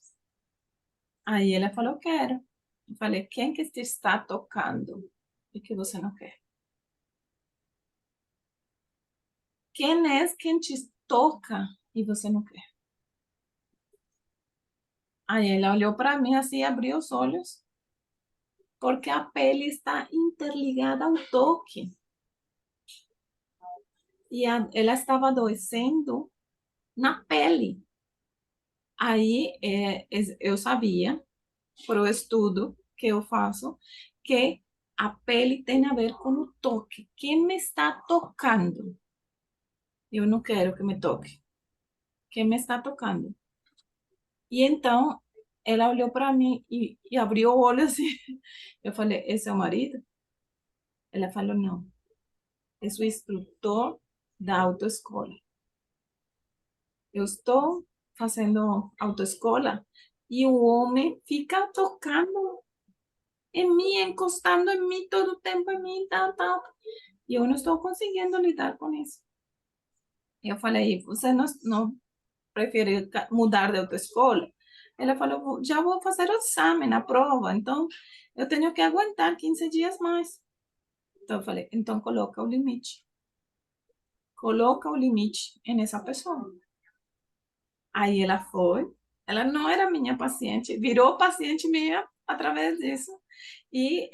Aí ela falou, quero. Eu falei, quem que te está tocando e que você não quer? Quem é quem te toca e você não quer? Aí ela olhou para mim assim e abriu os olhos, porque a pele está interligada ao toque. E ela estava adoecendo na pele. Aí eu sabia, por o estudo que eu faço, que a pele tem a ver com o toque. Quem me está tocando? Eu não quero que me toque. Quem me está tocando? E então, ela olhou para mim e abriu o olho assim. Eu falei, esse é o marido? Ela falou, não. É o instrutor da autoescola. Eu estou fazendo autoescola e o homem fica tocando em mim, encostando em mim todo o tempo em mim, tal, tal. E eu não estou conseguindo lidar com isso. Eu falei, você não prefere mudar de autoescola? Ela falou, já vou fazer o exame, a prova, então eu tenho que aguentar 15 dias mais. Então eu falei, então coloca o limite. Coloca o limite nessa pessoa. Aí ela foi, ela não era minha paciente, virou paciente minha através disso. E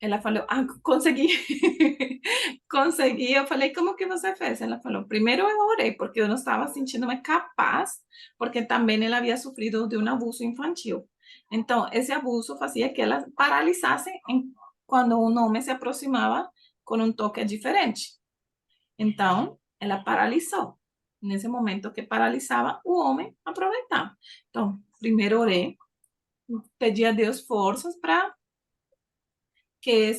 ela falou, consegui, consegui. Eu falei, como que você fez? Ela falou, primeiro eu orei, porque eu não estava sentindo-me capaz, porque também ela havia sofrido de um abuso infantil. Então, esse abuso fazia que ela paralisasse quando um homem se aproximava com um toque diferente. Então, ela paralisou. Nesse momento que paralisava, o homem aproveitava. Então, primeiro orei, pedi a Deus forças para que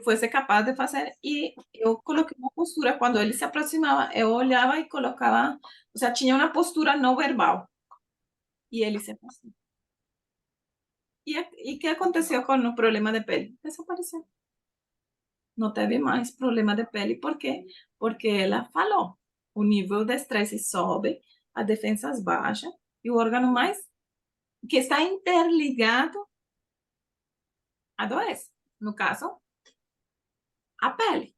fosse capaz de fazer, e eu coloquei uma postura, quando ele se aproximava, eu olhava e colocava, ou seja, tinha uma postura não verbal, e ele se aproximava. E o que aconteceu com o problema de pele? Desapareceu. Não teve mais problema de pele. Por quê? Porque ela falou. O nível de estresse sobe, as defesas baixam, e o órgão mais que está interligado adoece. No caso, a pele.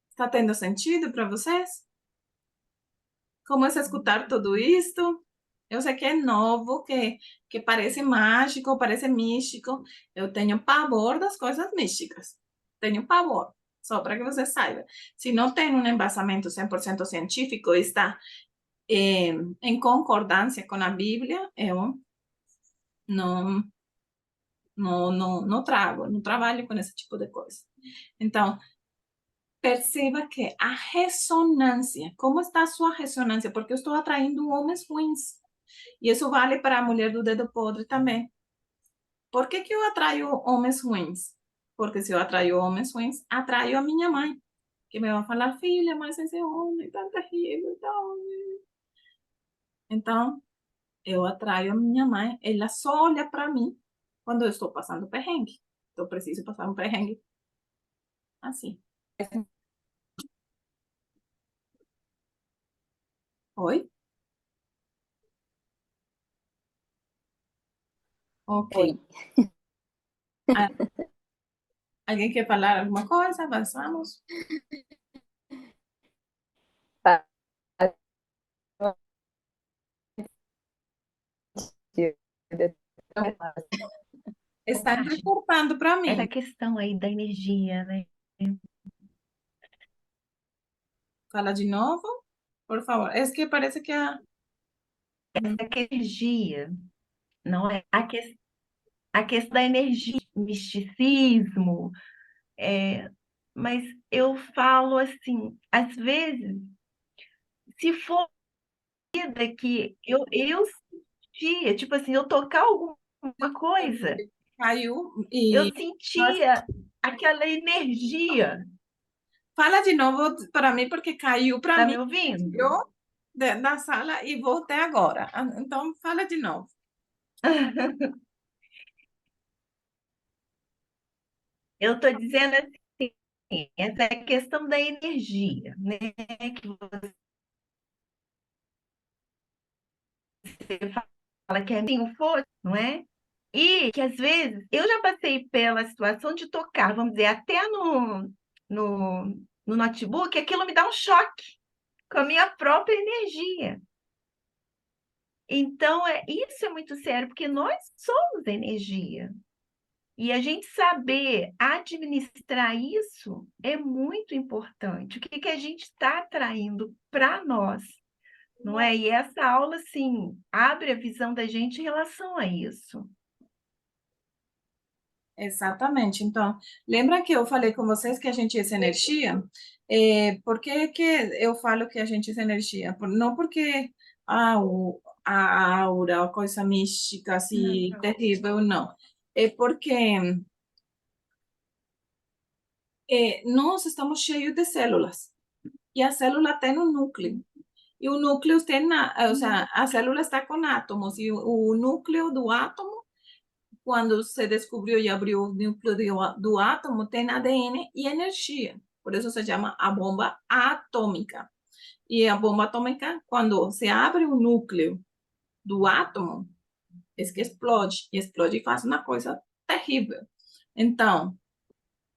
Está tendo sentido para vocês? Como é escutar tudo isto? Eu sei que é novo, que parece mágico, parece místico. Eu tenho pavor das coisas místicas. Tenho pavor. Só para que você saiba. Se não tem um embasamento 100% científico, está em concordância com a Bíblia, eu não, não trago, não trabalho com esse tipo de coisa. Então, perceba que a ressonância, como está a sua ressonância? Porque eu estou atraindo homens ruins. E isso vale para a mulher do dedo podre também. Por que que eu atraio homens ruins? Porque se eu atraio homens ruins, atraio a minha mãe, que me vai falar, filha, mas esse homem tá terrível. Então, eu atraio a minha mãe, ela só olha para mim quando eu estou passando perrengue. Então, eu preciso passar um perrengue assim. Oi? Ok. Oi. A, Alguém quer falar alguma coisa? Avançamos? Tá. Está Márcia, reportando para essa mim. questão aí da energia, né? Fala de novo, por favor. É que parece que Essa energia, não é? A questão da energia, misticismo, mas eu falo assim, às vezes, se for vida que eu sentia, tipo assim, eu tocar alguma coisa, caiu eu e sentia aquela energia. fala de novo para mim, porque caiu para Tá mim. me ouvindo? Eu da sala e voltei agora. Então, fala de novo. Eu estou dizendo assim, essa é a questão da energia, né? Que você fala que é assim, força, não é? E que às vezes eu já passei pela situação de tocar, vamos dizer, até no, no notebook, aquilo me dá um choque com a minha própria energia. Então, isso é muito sério, porque nós somos energia. E a gente saber administrar isso é muito importante. O que que a gente está atraindo para nós, não é? E essa aula, assim, abre a visão da gente em relação a isso. Exatamente. Então, lembra que eu falei com vocês que a gente é energia? Por que que eu falo que a gente é energia? Não porque a aura, a coisa mística, assim, terrível, não. É porque nós estamos cheios de células. E a célula tem um núcleo. E o núcleo tem, ou seja, a célula está com átomos. E o núcleo do átomo, quando se descobriu e abriu o núcleo do átomo, tem ADN e energia. Por isso se chama a bomba atômica. E a bomba atômica, quando se abre o núcleo do átomo, é que explode. E explode e faz uma coisa terrível. Então,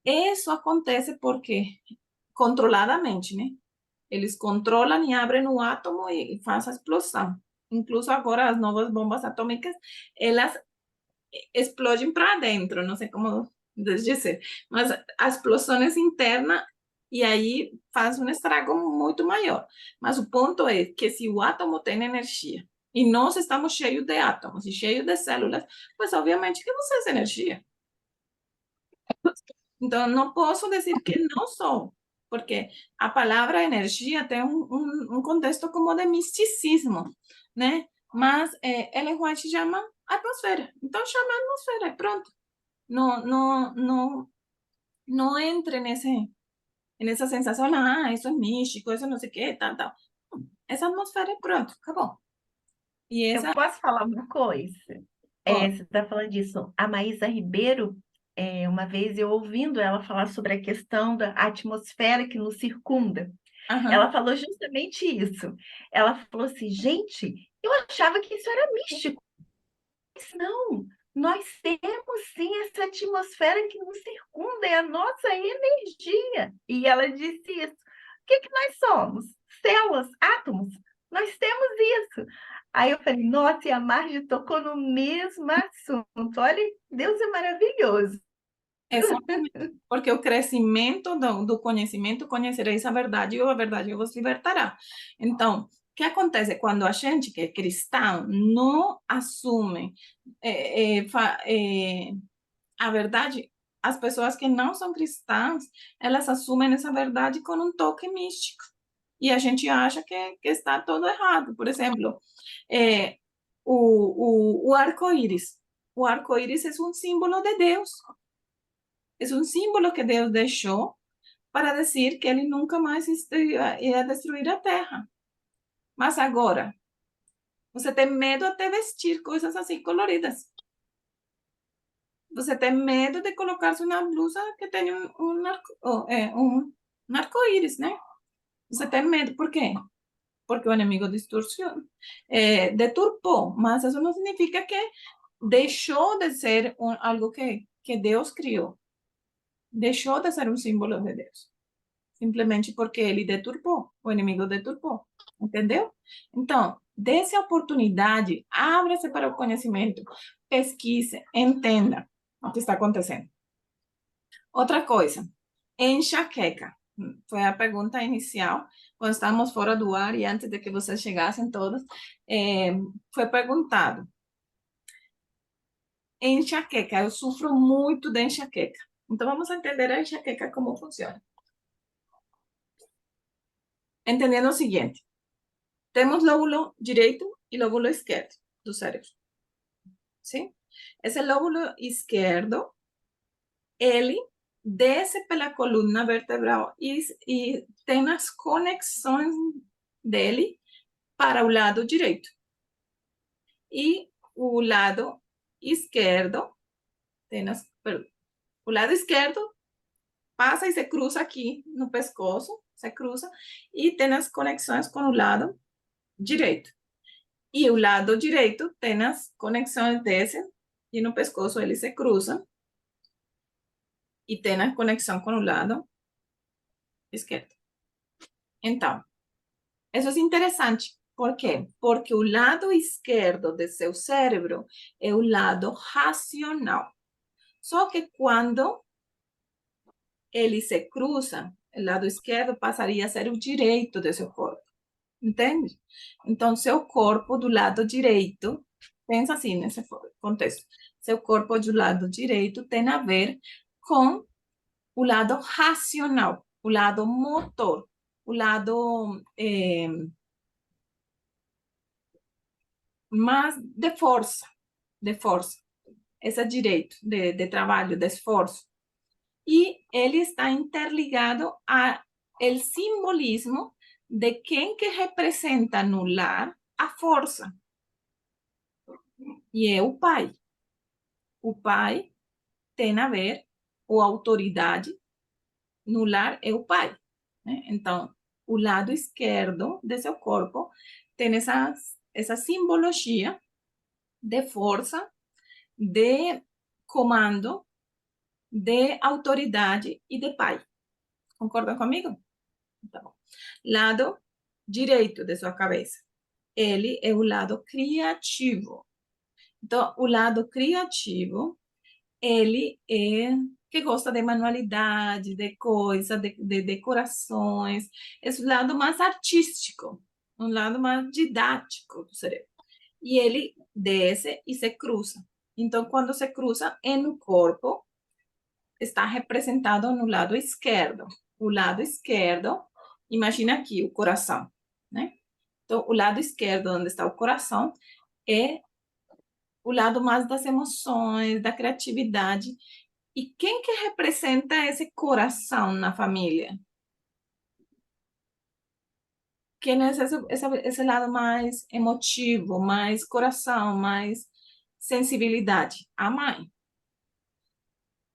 isso acontece porque, controladamente, né? Eles controlam e abrem o átomo e fazem a explosão. Incluso agora as novas bombas atômicas, elas explodem para dentro, não sei como dizer, mas a explosão é interna e aí faz um estrago muito maior. Mas o ponto é que se o átomo tem energia e nós estamos cheios de átomos e cheios de células, pues obviamente que você é energia. Então, não posso dizer que não sou, porque a palavra energia tem um contexto como de misticismo, né? Mas Ellen White chama atmosfera. Então, chama atmosfera e pronto. Não entre nessa sensação, isso é místico, isso não sei o que, tal, tal. Essa atmosfera e pronto, acabou. E Eu essa, posso falar uma coisa? ó, Você está falando disso. A Maísa Ribeiro, uma vez eu ouvindo ela falar sobre a questão da atmosfera que nos circunda, aham, ela falou justamente isso. Ela falou assim, gente, eu achava que isso era místico. Mas não, nós temos sim essa atmosfera que nos circunda, é a nossa energia. E ela disse isso. O que que nós somos? Células, átomos. Nós temos isso. Aí eu falei, nossa, e a Marge tocou no mesmo assunto. Olha, Deus é maravilhoso. exatamente. Porque o crescimento do conhecimento, conhecereis a verdade, e a verdade vos libertará. Então, o que acontece quando a gente que é cristão não assume a verdade? As pessoas que não são cristãs, elas assumem essa verdade com um toque místico. E a gente acha que está todo errado. Por exemplo, é, o arco-íris. O arco-íris é um símbolo de Deus. É um símbolo que Deus deixou para dizer que ele nunca mais ia destruir a terra. Mas agora, você tem medo até vestir coisas assim coloridas. Você tem medo de colocar-se uma blusa que tem um arco-íris, né? Você tem medo, por quê? Porque o inimigo distorciona, deturpou, mas isso não significa que deixou de ser algo que Deus criou. deixou de ser um símbolo de Deus. Simplesmente porque ele deturpou, o inimigo deturpou. Entendeu? Então, dê-se a oportunidade, abra-se para o conhecimento, pesquise, entenda o que está acontecendo. Outra coisa, enxaqueca. Foi a pergunta inicial, quando estávamos fora do ar e antes de que vocês chegassem todos, foi perguntado. Enxaqueca, eu sofro muito de enxaqueca. Então, vamos entender a enxaqueca como funciona. Entendendo o seguinte, temos lóbulo direito e lóbulo esquerdo do cérebro. Sim? Esse lóbulo esquerdo, ele desce pela coluna vertebral e tem as conexões dele para o lado direito. E o lado esquerdo, o lado esquerdo passa e se cruza aqui no pescoço, se cruza, e tem as conexões com o lado direito. E o lado direito tem as conexões desse, e no pescoço ele se cruza, e tem a conexão com o lado esquerdo. Então, isso é interessante. Por quê? Porque o lado esquerdo do seu cérebro é o lado racional. Só que quando ele se cruza, o lado esquerdo passaria a ser o direito do seu corpo. Entende? Então, seu corpo do lado direito, pensa assim nesse contexto, seu corpo do lado direito tem a ver com o lado racional, o lado motor, o lado mais de força, esse direito de trabalho, de esforço. E ele está interligado ao simbolismo de quem que representa no lar a força. E é o pai. O pai tem a ver, ou autoridade no lar é o pai. Né? Então, o lado esquerdo de seu corpo tem essa simbologia de força, de comando, de autoridade e de pai. Concordam comigo? Então, lado direito de sua cabeça. Ele é o lado criativo. Então, o lado criativo, ele é que gosta de manualidade, de coisa, de decorações. Esse lado mais artístico, um lado mais didático do cérebro. E ele desce e se cruza. Então, quando se cruza no corpo, está representado no lado esquerdo. O lado esquerdo, imagina aqui o coração, né? Então, o lado esquerdo, onde está o coração, é o lado mais das emoções, da criatividade. E quem que representa esse coração na família? Quem é esse lado mais emotivo, mais coração, mais sensibilidade? A mãe.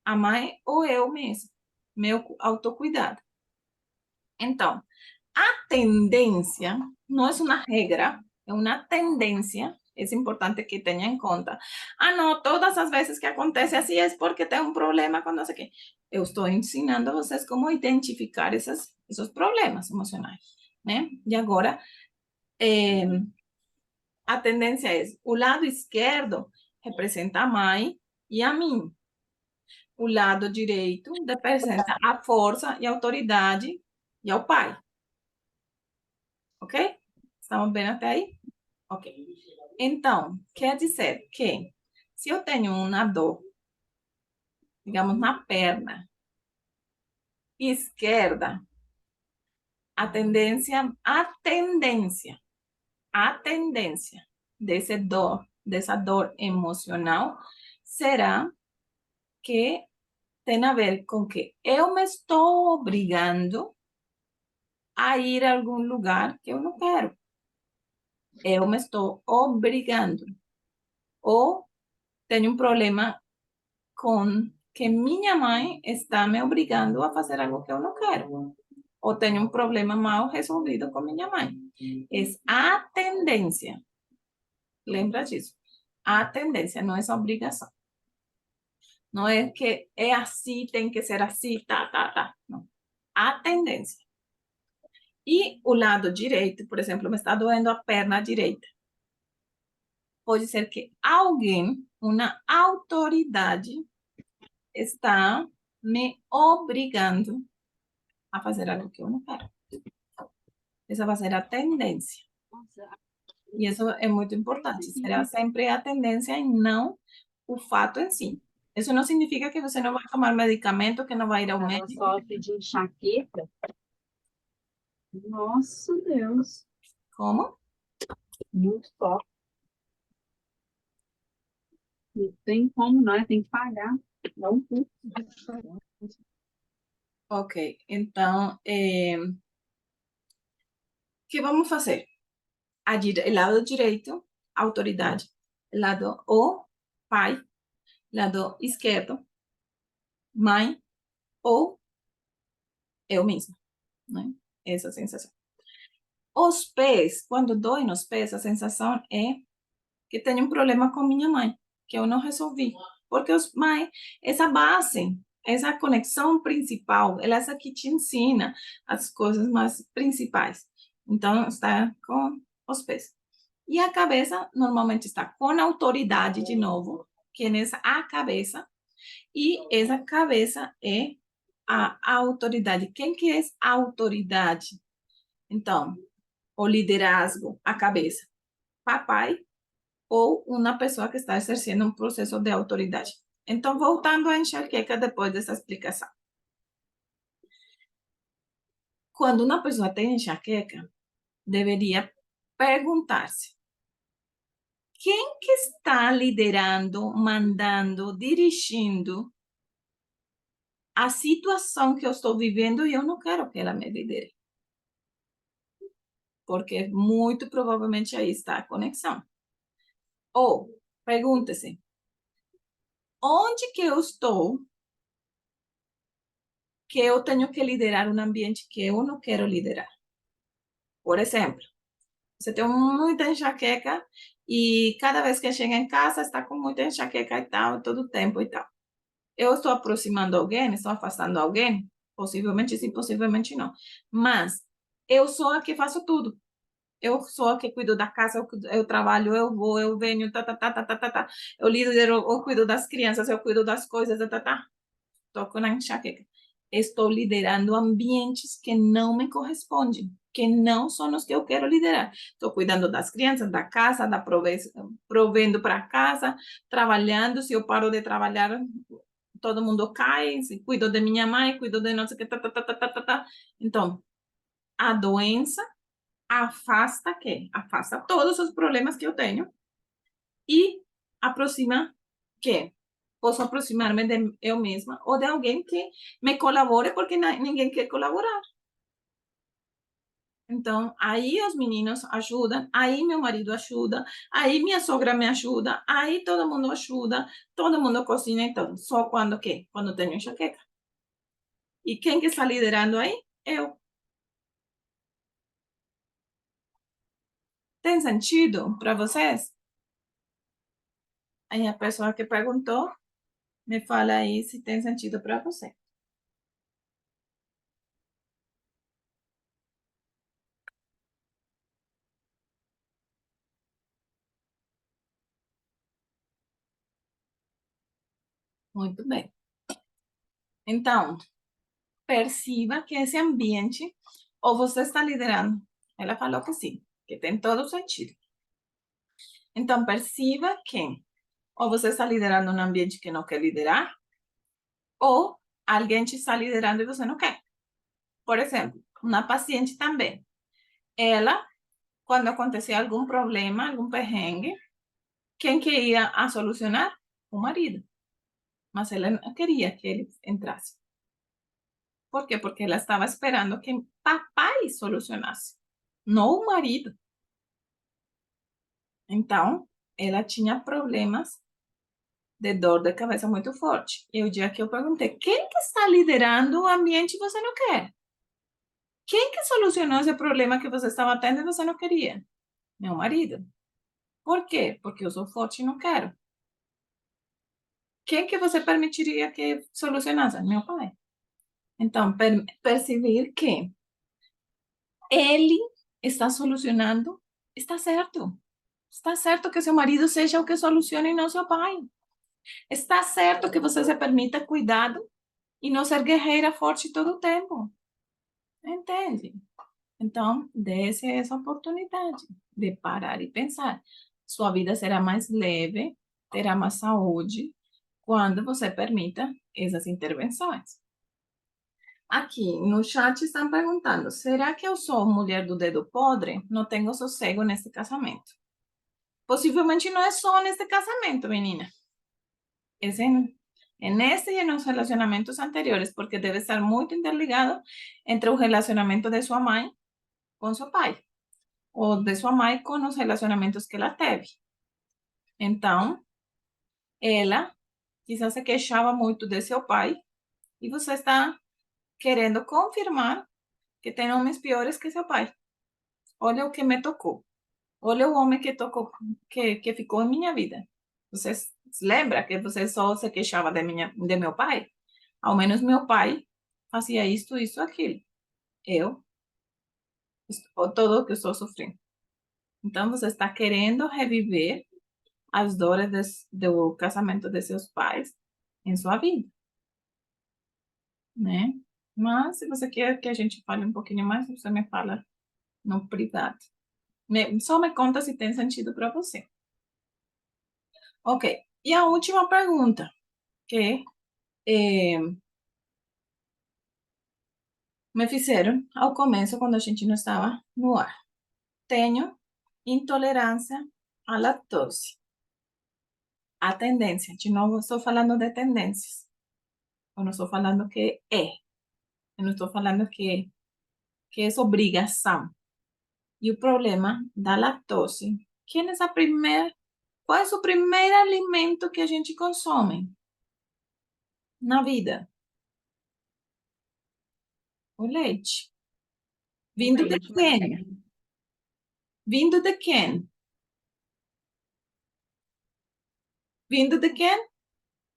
A mãe ou eu mesmo. Meu autocuidado. Então, a tendência não é uma regra, é uma tendência. É importante que tenha em conta. Ah, não, todas as vezes que acontece assim é porque tem um problema com não sei o quê. Eu estou ensinando a vocês como identificar esses problemas emocionais, né? E agora, a tendência é o lado esquerdo representa a mãe e a mim. O lado direito representa a força e a autoridade e ao pai. Ok? Estamos bem até aí? Ok. Então, quer dizer que se eu tenho uma dor, digamos, na perna esquerda, a tendência dessa dor emocional será que tem a ver com que eu me estou obrigando a ir a algum lugar que eu não quero. Eu me estou obrigando. Ou tenho um problema com que minha mãe está me obrigando a fazer algo que eu não quero. Ou tenho um problema mal resolvido com minha mãe. É a tendência. Lembra disso. A tendência, não é essa obrigação. Não é que é assim, tem que ser assim, tá. Não. A tendência. E o lado direito, por exemplo, me está doendo a perna direita. Pode ser que alguém, uma autoridade, está me obrigando a fazer algo que eu não quero. Essa vai ser a tendência. E isso é muito importante. Será sempre a tendência e não o fato em si. Isso não significa que você não vai tomar medicamento, que não vai ir ao Ela médico. sofre de enxaqueca. Nossa, Deus. Como? Muito forte. Não tem como, não. Tem que pagar. Não custa. Ok. Então, o que vamos fazer? O lado direito, autoridade. O lado o pai. Lado esquerdo, mãe ou eu mesma, né? Essa sensação. Os pés, quando dói nos pés, a sensação é que tenho um problema com minha mãe, que eu não resolvi. Porque os mães, essa base, essa conexão principal, ela é essa que te ensina as coisas mais principais. Então, está com os pés. E a cabeça, normalmente, está com autoridade, de novo, que é nessa a cabeça. E essa cabeça é a autoridade. Quem que é a autoridade? Então, o liderazgo, a cabeça. Papai ou uma pessoa que está exercendo um processo de autoridade. Então, voltando à enxaqueca depois dessa explicação. Quando uma pessoa tem enxaqueca, deveria perguntar-se: quem que está liderando, mandando, dirigindo a situação que eu estou vivendo e eu não quero que ela me lidere? Porque muito provavelmente aí está a conexão. Ou, pergunte-se, onde que eu estou que eu tenho que liderar um ambiente que eu não quero liderar? Por exemplo, você tem muita enxaqueca e cada vez que chega em casa está com muita enxaqueca e tal, todo o tempo e tal. Eu estou aproximando alguém, estou afastando alguém? Possivelmente sim, possivelmente não. Mas eu sou a que faço tudo. Eu sou a que cuido da casa, eu trabalho, eu vou, eu venho, tá. Eu lidero, eu cuido das crianças, eu cuido das coisas, tá. Estou com a enxaqueca. Estou liderando ambientes que não me correspondem, que não são os que eu quero liderar. Estou cuidando das crianças, da casa, provendo para casa, trabalhando. Se eu paro de trabalhar, todo mundo cai. Se cuido de minha mãe, cuido de não sei o que, tá. Então, a doença afasta quê? Afasta todos os problemas que eu tenho e aproxima quê? Posso aproximar-me de eu mesma ou de alguém que me colabore, porque ninguém quer colaborar. Então, aí os meninos ajudam, aí meu marido ajuda, aí minha sogra me ajuda, aí todo mundo ajuda, todo mundo cozinha, então, só quando quê? Quando tenho enxaqueca. E quem que está liderando aí? Eu. Tem sentido para vocês? Aí a pessoa que perguntou, me fala aí se tem sentido para você. Muito bem. Então, perceba que esse ambiente, ou você está liderando. Ela falou que sim, que tem todo o sentido. Então, perceba que ou você está liderando um ambiente que não quer liderar, ou alguém te está liderando e você não quer. Por exemplo, uma paciente também. Ela, quando acontecia algum problema, algum perrengue, quem que ia a solucionar? O marido. Mas ela não queria que ele entrasse. Por quê? Porque ela estava esperando que papai solucionasse, não o marido. Então, ela tinha problemas de dor de cabeça muito forte. E o dia que eu perguntei, quem que está liderando o ambiente que você não quer? Quem que solucionou esse problema que você estava tendo e você não queria? Meu marido. Por quê? Porque eu sou forte e não quero. quem que você permitiria que solucionasse? Meu pai. Então, perceber que ele está solucionando, está certo. Está certo que seu marido seja o que solucione e não seu pai. Está certo que você se permita cuidado e não ser guerreira forte todo o tempo. Entende? Então, dê-se essa oportunidade de parar e pensar. Sua vida será mais leve, terá mais saúde, quando você permita essas intervenções. Aqui no chat estão perguntando: será que eu sou mulher do dedo podre? Não tenho sossego nesse casamento. Possivelmente não é só neste casamento, menina. Es en este y en los relacionamientos anteriores, porque debe estar muy interligado entre el relacionamiento de su mamá con su pai, ou de sua mãe com os relacionamentos que ela teve. Então, ela quizás se queixava muito de seu pai e você está querendo confirmar que tem homens piores que seu pai. Olha o que me tocou. Olha o homem que tocou, que ficou em minha vida. Você lembra que você só se queixava de meu pai? Ao menos meu pai fazia isto, isso, aquilo. Eu, todo o que estou sofrendo. Então, você está querendo reviver as dores do casamento de seus pais em sua vida, né? Mas, se você quer que a gente fale um pouquinho mais, você me fala no privado. Só me conta se tem sentido para você. Ok. E a última pergunta, que me fizeram ao começo, quando a gente não estava no ar. Tenho intolerância à lactose. A tendência, de novo, estou falando de tendências. Eu não estou falando que é. Eu não estou falando que é obrigação. E o problema da lactose, qual é o primeiro alimento que a gente consome na vida? O leite. Vindo de Leite quem? materno. Vindo de quem? Vindo de quem?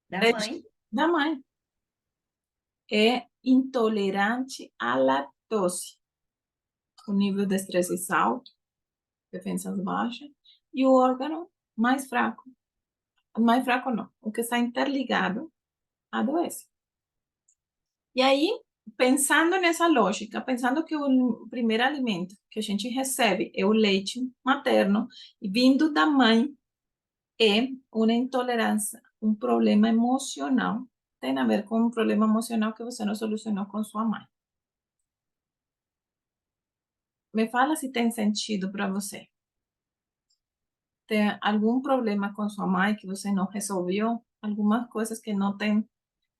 Da Leite mãe. da mãe. É intolerante à lactose. O nível de estresse alto, defensas baixas, e o órgão mais fraco. Mais fraco não, o que está interligado adoece. E aí, pensando nessa lógica, pensando que o primeiro alimento que a gente recebe é o leite materno, e vindo da mãe, é uma intolerância, um problema emocional. Tem a ver com um problema emocional que você não solucionou com sua mãe. Me fala se tem sentido para você. Tem algum problema com sua mãe que você não resolveu? Algumas coisas que não tem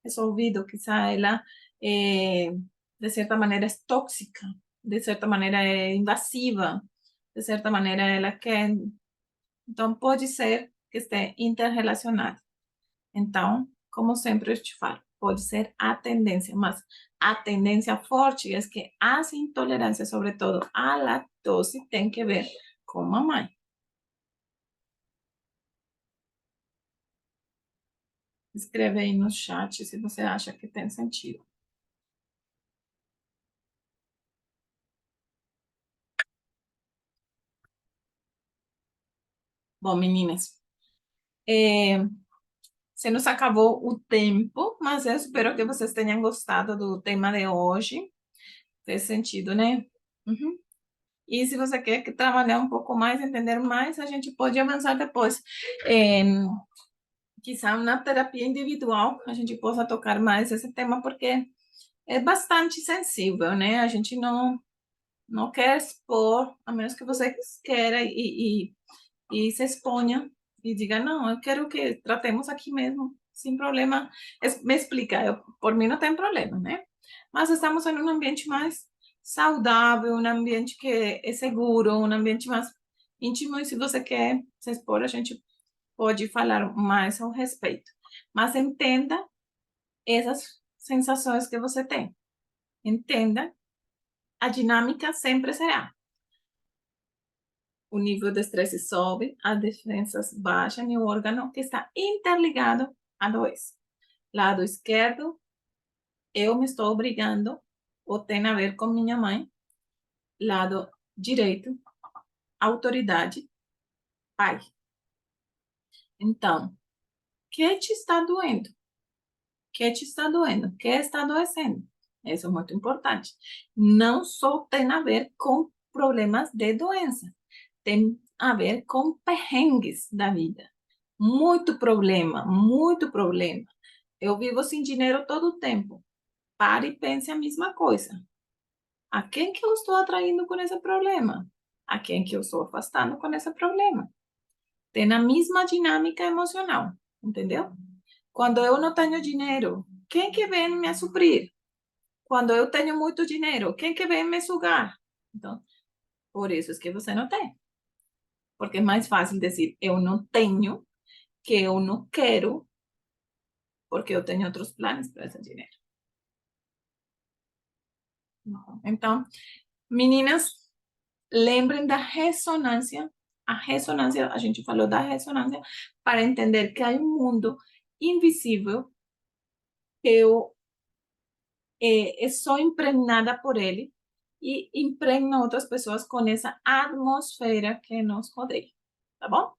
resolvido? Quizá ela, de certa maneira, é tóxica, de certa maneira, é invasiva, de certa maneira, ela quer. Então, pode ser que esteja interrelacionado. Então, como sempre eu te falo, pode ser a tendência, mas a tendência forte é que as intolerâncias, sobretudo a lactose, tem que ver com mamãe. Escreve aí no chat se você acha que tem sentido. Bom, meninas, se nos acabou o tempo, mas eu espero que vocês tenham gostado do tema de hoje. Fez sentido, né? Uhum. E se você quer trabalhar um pouco mais, entender mais, a gente pode avançar depois. Quizá na terapia individual a gente possa tocar mais esse tema, porque é bastante sensível, né? A gente não quer expor, a menos que você queira e se exponha e diga, não, eu quero que tratemos aqui mesmo, sem problema. Me explica, por mim não tem problema, né? Mas estamos em um ambiente mais saudável, um ambiente que é seguro, um ambiente mais íntimo, e se você quer se expor, a gente pode falar mais ao respeito. Mas entenda essas sensações que você tem. Entenda, a dinâmica sempre será: o nível de estresse sobe, as defensas baixam e o órgão que está interligado adoece. Lado esquerdo, eu me estou obrigando, ou tem a ver com minha mãe. Lado direito, autoridade, pai. Então, o que te está doendo? O que te está doendo? O que está adoecendo? Isso é muito importante. Não só tem a ver com problemas de doença, tem a ver com perrengues da vida. Muito problema, muito problema. Eu vivo sem dinheiro todo o tempo. Pare e pense a mesma coisa. A quem que eu estou atraindo com esse problema? A quem que eu estou afastando com esse problema? Tem a mesma dinâmica emocional, entendeu? Quando eu não tenho dinheiro, quem que vem me suprir? Quando eu tenho muito dinheiro, quem que vem me sugar? Então, por isso é que você não tem. Porque é mais fácil dizer eu não tenho que eu não quero, porque eu tenho outros planos para esse dinheiro. Então, meninas, lembrem da ressonância. A ressonância, a gente falou da ressonância para entender que há um mundo invisível que eu sou impregnada por ele e impregna outras pessoas com essa atmosfera que nos rodeia, tá bom?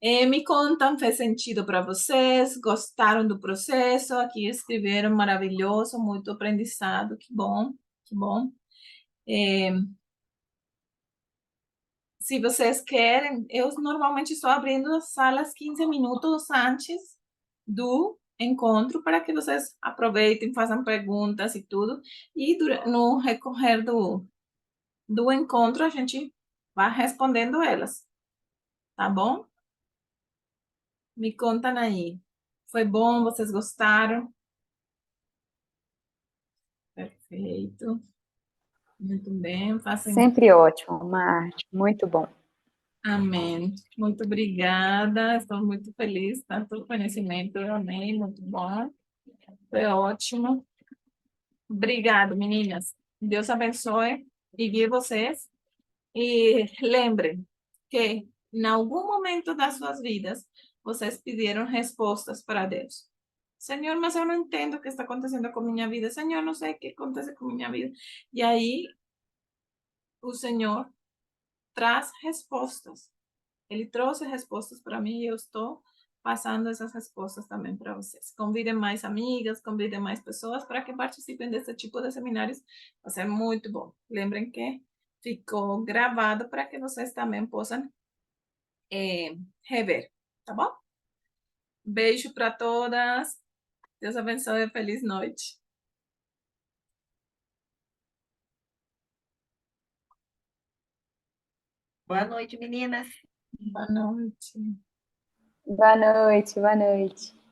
Me contam, fez sentido para vocês? Gostaram do processo? Aqui escreveram maravilhoso, muito aprendizado, que bom, que bom. Se vocês querem, eu normalmente estou abrindo as salas 15 minutos antes do encontro para que vocês aproveitem, façam perguntas e tudo. E no recorrer do encontro, a gente vai respondendo elas, tá bom? Me contam aí. Foi bom? Vocês gostaram? Perfeito. Muito bem. Façam. Sempre ótimo, Marte, muito bom. Amém. Muito obrigada. Estou muito feliz, tanto conhecimento, eu amei, muito bom. Foi ótimo. Obrigado, meninas. Deus abençoe e guie vocês. E lembrem que em algum momento das suas vidas, vocês pediram respostas para Deus. Senhor, mas eu não entendo o que está acontecendo com minha vida. Senhor, não sei o que acontece com minha vida. E aí, o Senhor traz respostas. Ele trouxe respostas para mim e eu estou passando essas respostas também para vocês. Convidem mais amigas, convidem mais pessoas para que participem desse tipo de seminários. Vai ser muito bom. Lembrem que ficou gravado para que vocês também possam rever, tá bom? Beijo para todas. Deus abençoe. Feliz noite. Boa noite, meninas. Boa noite. Boa noite, boa noite.